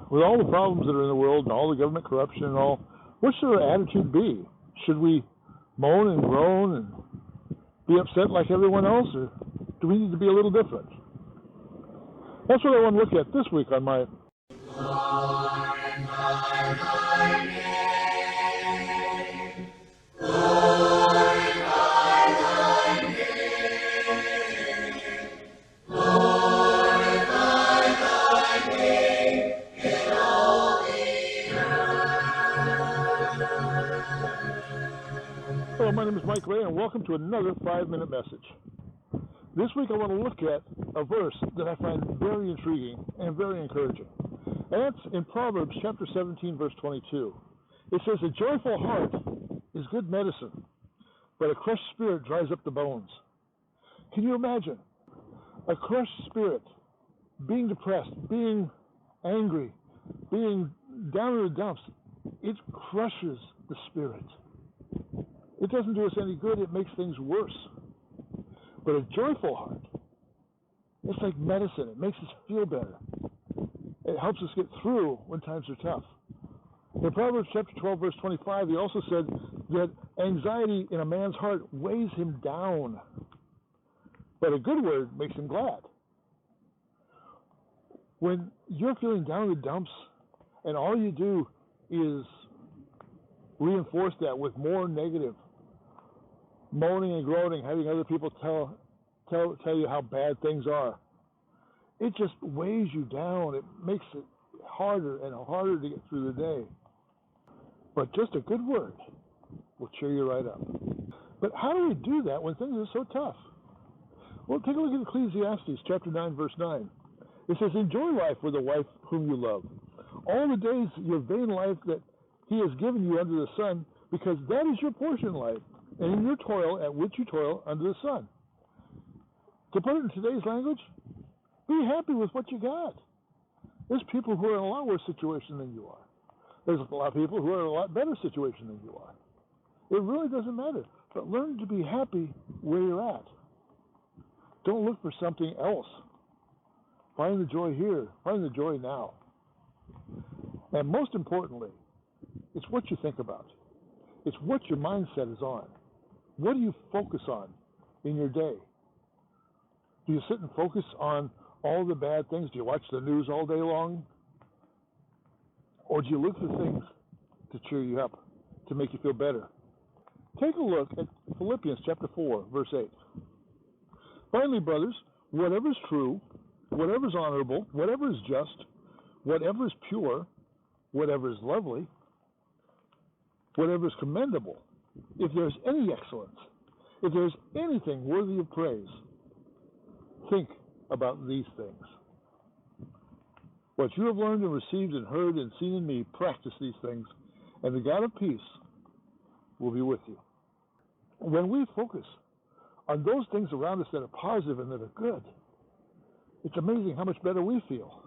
with all the problems that are in the world and all the government corruption and all, what should our attitude be? Should we moan and groan and be upset like everyone else, or do we need to be a little different? That's what I want to look at this week on my Hello, my name is Mike Ray, and welcome to another 5-minute message. This week I want to look at a verse that I find very intriguing and very encouraging. And that's in Proverbs chapter 17, verse 22. It says, "A joyful heart is good medicine, but a crushed spirit dries up the bones." Can you imagine a crushed spirit, being depressed, being angry, being down in the dumps? It crushes the spirit. It doesn't do us any good. It makes things worse. But a joyful heart, it's like medicine. It makes us feel better. It helps us get through when times are tough. In Proverbs chapter 12, verse 25, he also said that anxiety in a man's heart weighs him down, but a good word makes him glad. When you're feeling down in the dumps and all you do is reinforce that with more negative moaning and groaning, having other people tell you how bad things are, it just weighs you down. It makes it harder and harder to get through the day. But just a good word will cheer you right up. But how do we do that when things are so tough? Well, take a look at Ecclesiastes chapter 9, verse 9. It says, "Enjoy life with a wife whom you love, all the days of your vain life that he has given you under the sun, because that is your portion in life, and in your toil at which you toil under the sun." To put it in today's language, be happy with what you got. There's people who are in a lot worse situation than you are. There's a lot of people who are in a lot better situation than you are. It really doesn't matter. But learn to be happy where you're at. Don't look for something else. Find the joy here. Find the joy now. And most importantly, it's what you think about. It's what your mindset is on. What do you focus on in your day? Do you sit and focus on all the bad things? Do you watch the news all day long? Or do you look for things to cheer you up, to make you feel better? Take a look at Philippians chapter 4, verse 8. "Finally, brothers, whatever is true, whatever is honorable, whatever is just, whatever is pure, whatever is lovely, whatever is commendable, if there is any excellence, if there is anything worthy of praise, think about these things. What you have learned and received and heard and seen in me, practice these things, and the God of peace will be with you." When we focus on those things around us that are positive and that are good, it's amazing how much better we feel.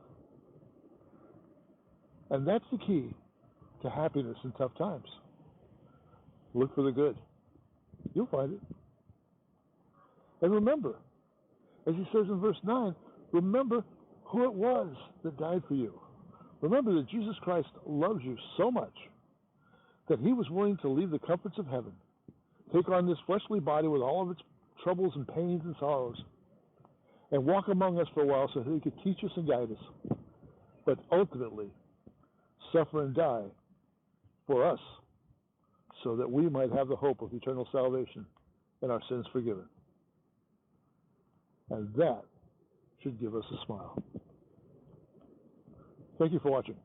And that's the key to happiness in tough times. Look for the good. You'll find it. And remember, as he says in verse 9, remember who it was that died for you. Remember that Jesus Christ loves you so much that he was willing to leave the comforts of heaven, take on this fleshly body with all of its troubles and pains and sorrows, and walk among us for a while so that he could teach us and guide us, but ultimately suffer and die for us so that we might have the hope of eternal salvation and our sins forgiven. And that should give us a smile. Thank you for watching.